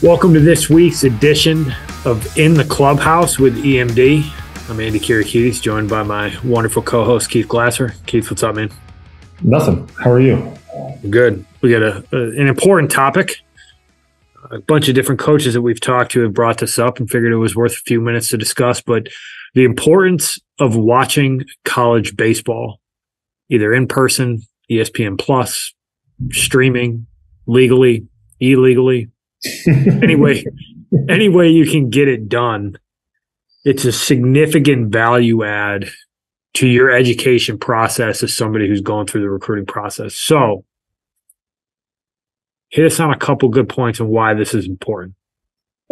Welcome to this week's edition of In the Clubhouse with EMD. I'm Andy Kirikides, joined by my wonderful co-host, Keith Glasser. Keith, what's up, man? Nothing. How are you? Good. We got an important topic. A bunch of different coaches that we've talked to have brought this up and figured it was worth a few minutes to discuss, but the importance of watching college baseball, either in person, ESPN Plus, streaming, legally, illegally, any way you can get it done. It's a significant value add to your education process as somebody who's going through the recruiting process. So hit us on a couple good points on why this is important.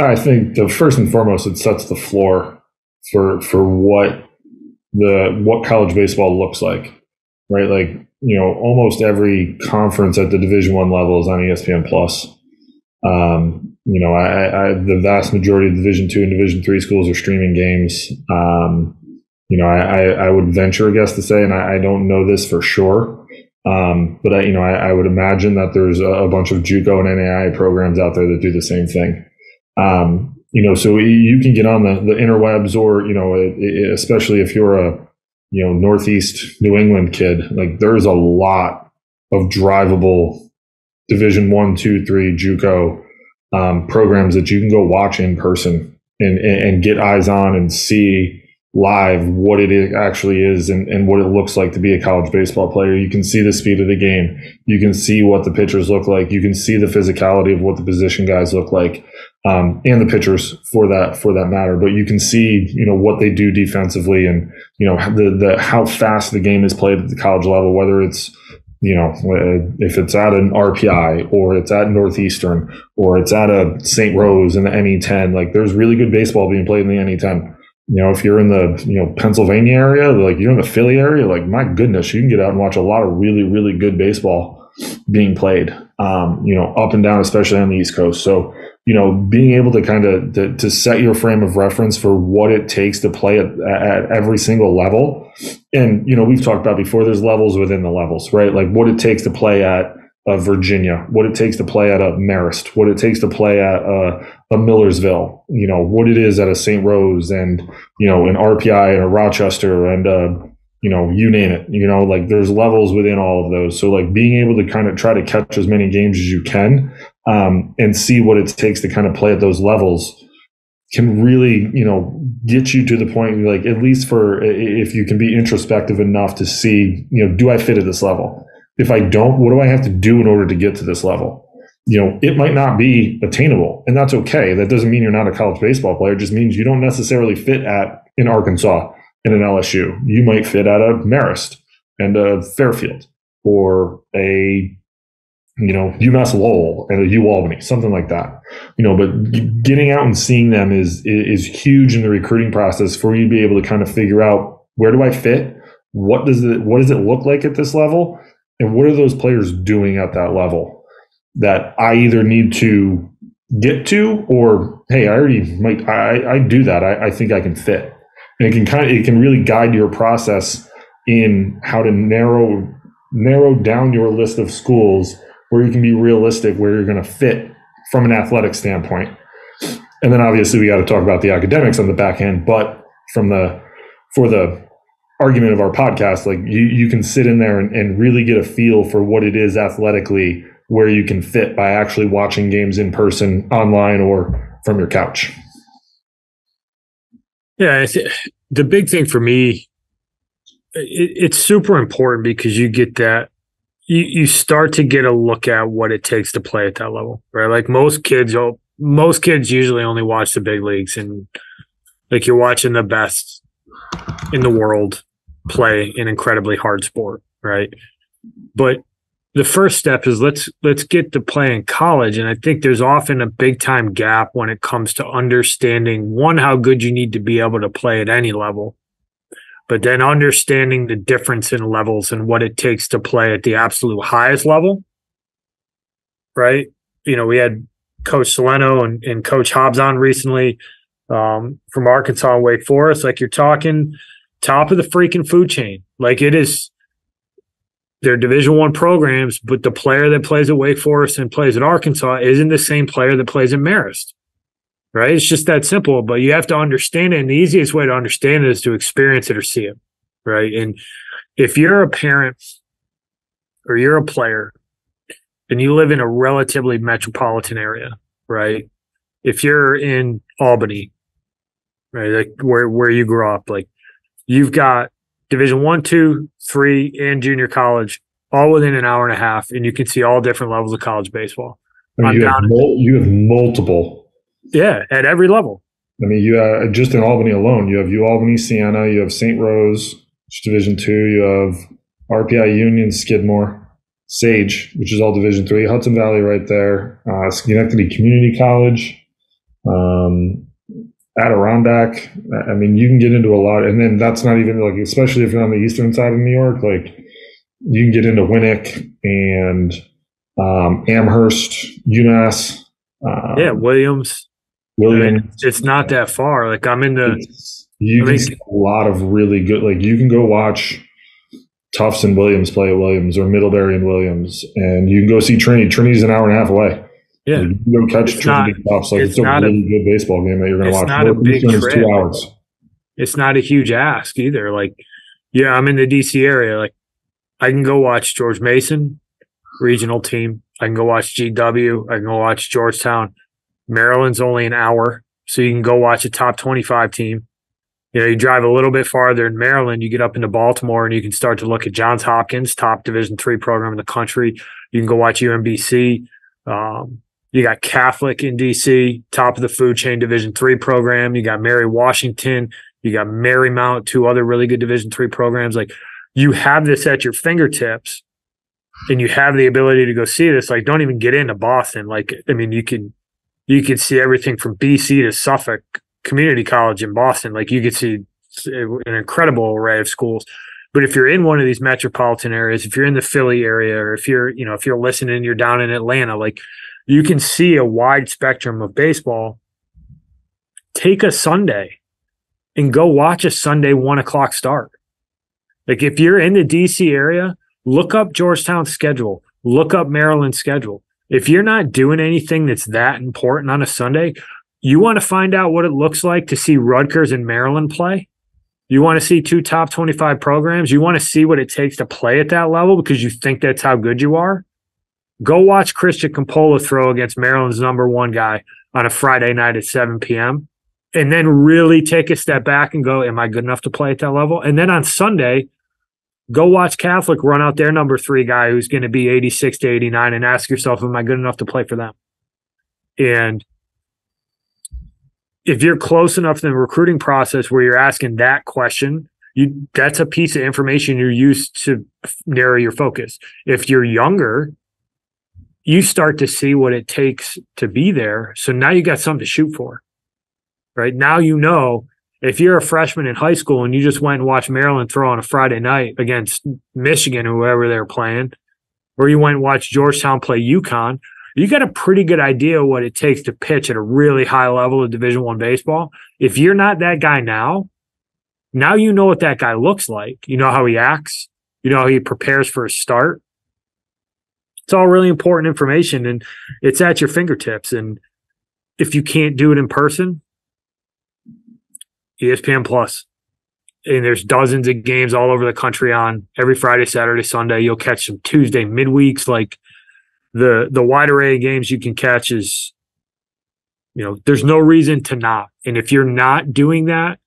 I think the first and foremost, it sets the floor for what college baseball looks like, right? Like, almost every conference at the Division I level is on ESPN Plus. The vast majority of Division II and Division III schools are streaming games. I would venture a guess to say, and I don't know this for sure, but I would imagine that there's a bunch of JUCO and NAIA programs out there that do the same thing. So you can get on the interwebs, or especially if you're a Northeast New England kid, like there's a lot of drivable Division I, II, III JUCO programs that you can go watch in person and get eyes on and see live what it actually is and what it looks like to be a college baseball player. You can see the speed of the game. You can see what the pitchers look like. You can see the physicality of what the position guys look like, and the pitchers for that matter. But you can see, what they do defensively and, the how fast the game is played at the college level, whether it's, if it's at an RPI or it's at Northeastern or it's at a St. Rose in the NE10, like there's really good baseball being played in the NE10. If you're in the, Pennsylvania area, like you're in the Philly area, like my goodness, you can get out and watch a lot of really, really good baseball being played, up and down, especially on the East Coast. So, being able to kind of to set your frame of reference for what it takes to play at every single level. And, we've talked about before, there's levels within the levels, right? Like what it takes to play at Virginia, what it takes to play at a Marist, what it takes to play at a Millersville, what it is at a St. Rose and, an RPI and a Rochester and, you name it, like there's levels within all of those. So like being able to kind of try to catch as many games as you can, and see what it takes to kind of play at those levels can really, get you to the point, like at least for if you can be introspective enough to see, do I fit at this level? If I don't, what do I have to do in order to get to this level? It might not be attainable, and that's okay. That doesn't mean you're not a college baseball player. It just means you don't necessarily fit at in Arkansas and an LSU. You might fit at a Marist and a Fairfield or a UMass Lowell and a U Albany, something like that. But getting out and seeing them is huge in the recruiting process for you to be able to kind of figure out, where do I fit? What does it look like at this level? And what are those players doing at that level that I either need to get to, or, hey, I do that. I think I can fit. And it can really guide your process in how to narrow down your list of schools where you can be realistic, where you're going to fit from an athletic standpoint. And then obviously we got to talk about the academics on the back end, but for the argument of our podcast, like you can sit in there and really get a feel for what it is athletically, where you can fit by actually watching games in person, online, or from your couch. Yeah, the big thing for me, it's super important because you get that, you start to get a look at what it takes to play at that level, right? Like most kids usually only watch the big leagues, and like you're watching the best in the world play an incredibly hard sport, right? But the first step is let's get to play in college, and I think there's often a big time gap when it comes to understanding, one, how good you need to be able to play at any level, but then understanding the difference in levels and what it takes to play at the absolute highest level, right? We had Coach Soleno and Coach Hobbs on recently from Arkansas and Wake Forest. Like, you're talking top of the freaking food chain. Like, it is They're Division I programs, but the player that plays at Wake Forest and plays at Arkansas isn't the same player that plays at Marist, right? It's just that simple, but you have to understand it. And the easiest way to understand it is to experience it or see it, right? And if you're a parent or you're a player and you live in a relatively metropolitan area, right? If you're in Albany, right, like where you grew up, like you've got Division I, II, III, and junior college all within an hour and a half, and you can see all different levels of college baseball. I mean, you have multiple. Yeah, at every level. I mean, you just in Albany alone, you have UAlbany, Siena, you have St. Rose, which is Division II, you have RPI Union, Skidmore, Sage, which is all Division III, Hudson Valley right there, Schenectady Community College, Adirondack. I mean, you can get into a lot, and then that's not even like, especially if you're on the eastern side of New York, like you can get into Winnick and Amherst, UMass. Williams. I mean, it's not that far. Like I'm in the. You can see a lot of really good. Like you can go watch Tufts and Williams play at Williams, or Middlebury and Williams, and you can go see Trinity. Trinity's an hour and a half away. Yeah, like, you can go catch Trinity Tufts. Like it's a really good baseball game that you're going to watch. It's not a big trip. 2 hours. It's not a huge ask either. Like, yeah, I'm in the DC area. Like, I can go watch George Mason regional team. I can go watch GW. I can go watch Georgetown. Maryland's only an hour, so you can go watch a top 25 team. You know, you drive a little bit farther in Maryland, you get up into Baltimore, and you can start to look at Johns Hopkins, top Division III program in the country. You can go watch UMBC. You got Catholic in DC, top of the food chain Division III program. You got Mary Washington. You got Marymount, 2 other really good Division III programs. Like, you have this at your fingertips, and you have the ability to go see this. Like, don't even get into Boston. Like, I mean, you can see everything from BC to Suffolk Community College in Boston. Like, you could see an incredible array of schools. But if you're in one of these metropolitan areas, if you're in the Philly area, or if you're listening, you're down in Atlanta, like, you can see a wide spectrum of baseball. Take a Sunday and go watch a Sunday 1:00 start. Like, if you're in the DC area, look up Georgetown's schedule, look up Maryland's schedule. If you're not doing anything that's that important on a Sunday, you want to find out what it looks like to see Rutgers and Maryland play. You want to see 2 top 25 programs. You want to see what it takes to play at that level because you think that's how good you are. Go watch Christian Campola throw against Maryland's #1 guy on a Friday night at 7 p.m. And then really take a step back and go, am I good enough to play at that level? And then on Sunday, go watch Catholic run out their #3 guy who's going to be 86 to 89 and ask yourself, am I good enough to play for them? And if you're close enough in the recruiting process where you're asking that question, that's a piece of information you're used to narrow your focus. If you're younger, you start to see what it takes to be there. So now you got something to shoot for, right? Now you know if you're a freshman in high school and you just went and watched Maryland throw on a Friday night against Michigan, whoever they're playing, or you went and watched Georgetown play UConn, you got a pretty good idea what it takes to pitch at a really high level of Division I baseball. If you're not that guy now you know what that guy looks like. You know how he acts. You know how he prepares for a start. It's all really important information, and it's at your fingertips. And if you can't do it in person, ESPN Plus. And there's dozens of games all over the country on every Friday, Saturday, Sunday. You'll catch some Tuesday midweeks. Like, the wide array of games you can catch is, there's no reason to not. And if you're not doing that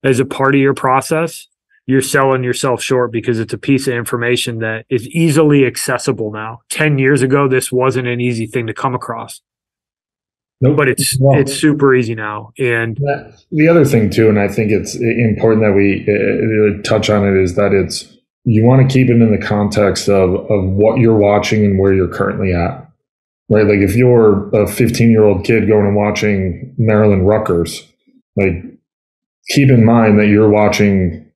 as a part of your process, you're selling yourself short because it's a piece of information that is easily accessible now. 10 years ago, this wasn't an easy thing to come across. Nope. But it's super easy now. And the other thing too, and I think it's important that we touch on it, is that you want to keep it in the context of what you're watching and where you're currently at, right? Like, if you're a 15-year-old kid going and watching Maryland Rutgers, like, keep in mind that you're watching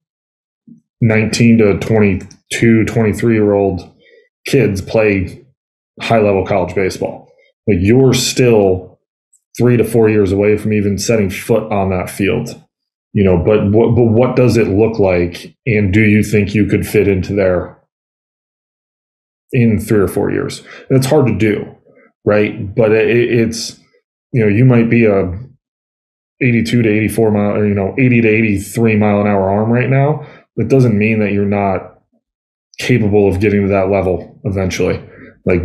19 to 22, 23-year-old kids play high-level college baseball. Like, you're still 3 to 4 years away from even setting foot on that field, but what does it look like? And do you think you could fit into there in 3 or 4 years. And it's hard to do, right? But it's, you might be a 82 to 84 mile, or 80 to 83 mile an hour arm right now. That doesn't mean that you're not capable of getting to that level eventually. Like,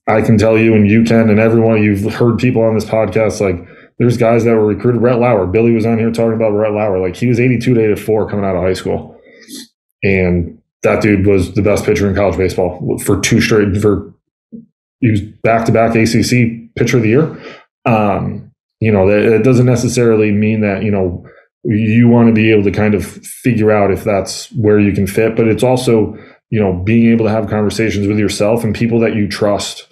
I can tell you, and you can, and everyone, you've heard people on this podcast, like, there's guys that were recruited. Rhett Lauer, Billy was on here talking about Rhett Lauer. Like, he was 82 to 84 coming out of high school. And that dude was the best pitcher in college baseball for he was back-to-back ACC pitcher of the year. That doesn't necessarily mean that, you want to be able to kind of figure out if that's where you can fit, but it's also, being able to have conversations with yourself and people that you trust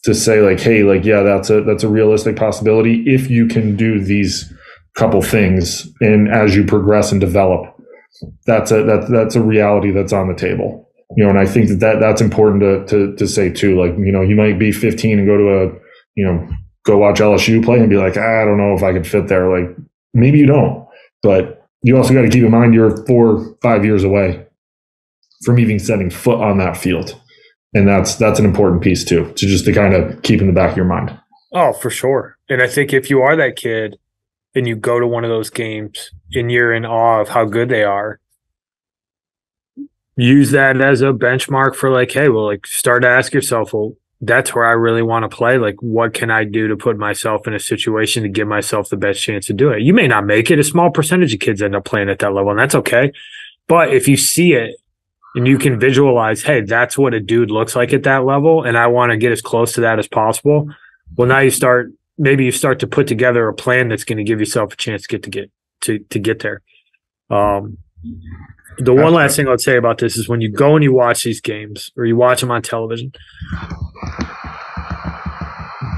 to say, like, hey, like, yeah, that's a realistic possibility if you can do these couple things. And as you progress and develop, that's a reality that's on the table. And I think that's important to say too. Like, you might be 15 and go watch LSU play and be like, I don't know if I could fit there. Like, maybe you don't, but you also got to keep in mind you're 4 or 5 years away from even setting foot on that field. And that's an important piece too, to kind of keep in the back of your mind. Oh, for sure. And I think if you are that kid and you go to one of those games and you're in awe of how good they are, use that as a benchmark for, like, hey, well, like, start to ask yourself, well, that's where I really want to play. Like, what can I do to put myself in a situation to give myself the best chance to do it? You may not make it. A small percentage of kids end up playing at that level, and that's okay. But if you see it and you can visualize, hey, that's what a dude looks like at that level, and I want to get as close to that as possible, well, now you start to put together a plan that's going to give yourself a chance to get there. The one last thing I'd say about this is when you go and you watch these games or you watch them on television,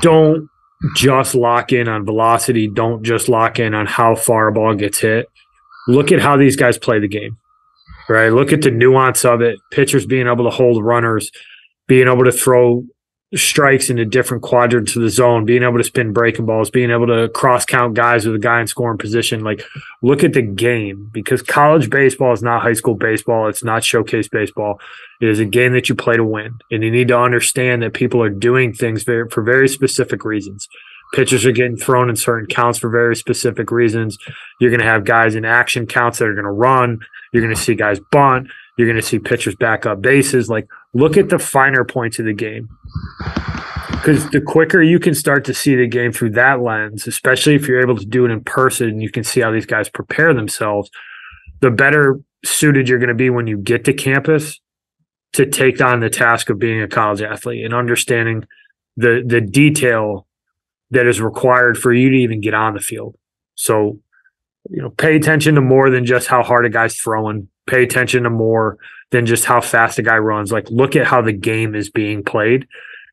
don't just lock in on velocity. Don't just lock in on how far a ball gets hit. Look at how these guys play the game, right? Look at the nuance of it. Pitchers being able to hold runners, being able to throw strikes into different quadrants of the zone, being able to spin breaking balls, being able to cross count guys with a guy in scoring position. Like, look at the game, because college baseball is not high school baseball. It's not showcase baseball. It is a game that you play to win. And you need to understand that people are doing things for very specific reasons. Pitchers are getting thrown in certain counts for very specific reasons. You're going to have guys in action counts that are going to run. You're going to see guys bunt. You're going to see pitchers back up bases. Like, look at the finer points of the game. Because the quicker you can start to see the game through that lens, especially if you're able to do it in person and you can see how these guys prepare themselves, the better suited you're going to be when you get to campus to take on the task of being a college athlete and understanding the detail that is required for you to even get on the field. So, pay attention to more than just how hard a guy's throwing. Pay attention to more than just how fast a guy runs. Like, look at how the game is being played,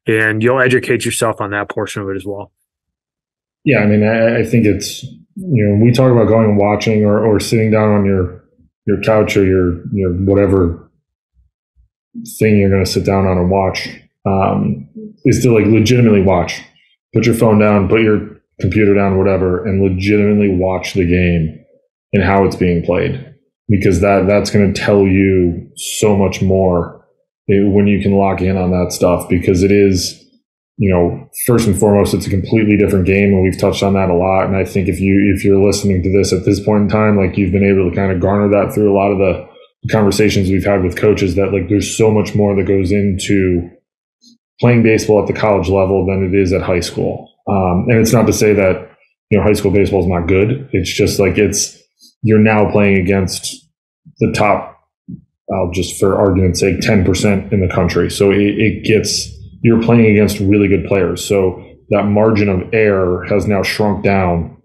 and you'll educate yourself on that portion of it as well. Yeah, I mean, I think it's, we talk about going and watching or sitting down on your couch or your whatever thing you're going to sit down on and watch, is to, like, legitimately watch. Put your phone down, put your computer down, whatever, and legitimately watch the game and how it's being played. Because that's going to tell you so much more when you can lock in on that stuff, because it is, first and foremost, it's a completely different game, and we've touched on that a lot. And I think if you're listening to this at this point in time, like, you've been able to kind of garner that through a lot of the conversations we've had with coaches, that, like, there's so much more that goes into playing baseball at the college level than it is at high school. And it's not to say that, high school baseball is not good. It's just like, you're now playing against the top, just for argument's sake, 10% in the country. So you're playing against really good players. So that margin of error has now shrunk down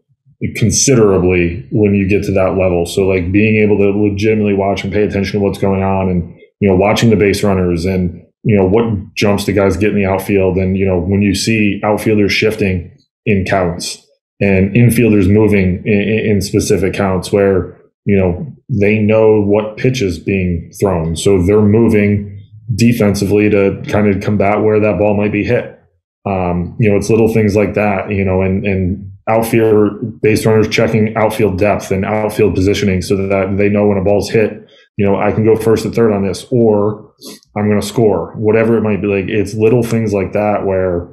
considerably when you get to that level. So, like, being able to legitimately watch and pay attention to what's going on, and, watching the base runners, and, what jumps the guys get in the outfield. And, when you see outfielders shifting in counts and infielders moving in specific counts where, they know what pitch is being thrown. So they're moving defensively to kind of combat where that ball might be hit. It's little things like that, and outfielder base runners checking outfield depth and outfield positioning so that they know when a ball's hit, I can go first and third on this, or I'm going to score, whatever it might be. Like, it's little things like that where,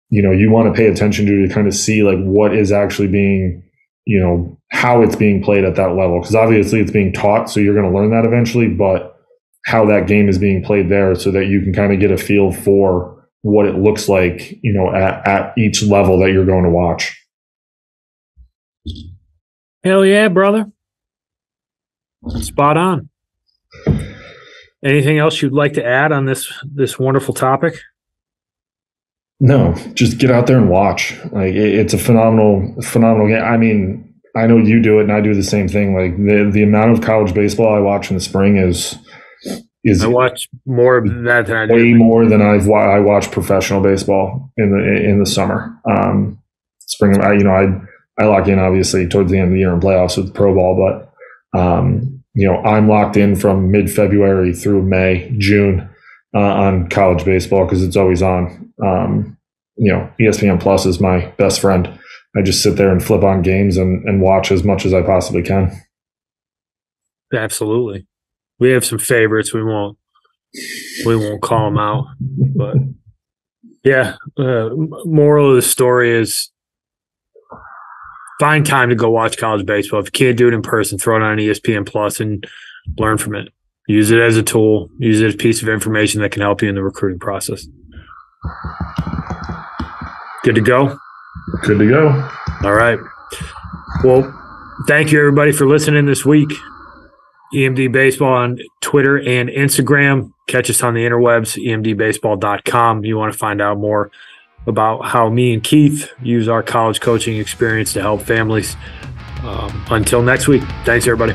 you want to pay attention to kind of see like what is actually being, how it's being played at that level. Because obviously it's being taught, so you're going to learn that eventually, but how that game is being played there so that you can kind of get a feel for what it looks like, at each level that you're going to watch. Hell yeah, brother. Spot on. Anything else you'd like to add on this wonderful topic? No, just get out there and watch. Like, it's a phenomenal game. I mean, I know you do it and I do the same thing. Like, the amount of college baseball I watch in the spring is I watch more of that than I do. Way more than I watch professional baseball in the summer. Spring, I lock in obviously towards the end of the year in playoffs with the pro ball, but I'm locked in from mid-February through May, June on college baseball because it's always on. ESPN Plus is my best friend. I just sit there and flip on games and watch as much as I possibly can. Absolutely. We have some favorites. We won't call them out, but yeah. Moral of the story is find time to go watch college baseball. If you can't do it in person, throw it on ESPN Plus and learn from it. Use it as a tool. Use it as a piece of information that can help you in the recruiting process. Good to go? Good to go. All right. Well, thank you, everybody, for listening this week. EMD Baseball on Twitter and Instagram. Catch us on the interwebs, emdbaseball.com. You want to find out more about how me and Keith use our college coaching experience to help families. Until next week, thanks, everybody.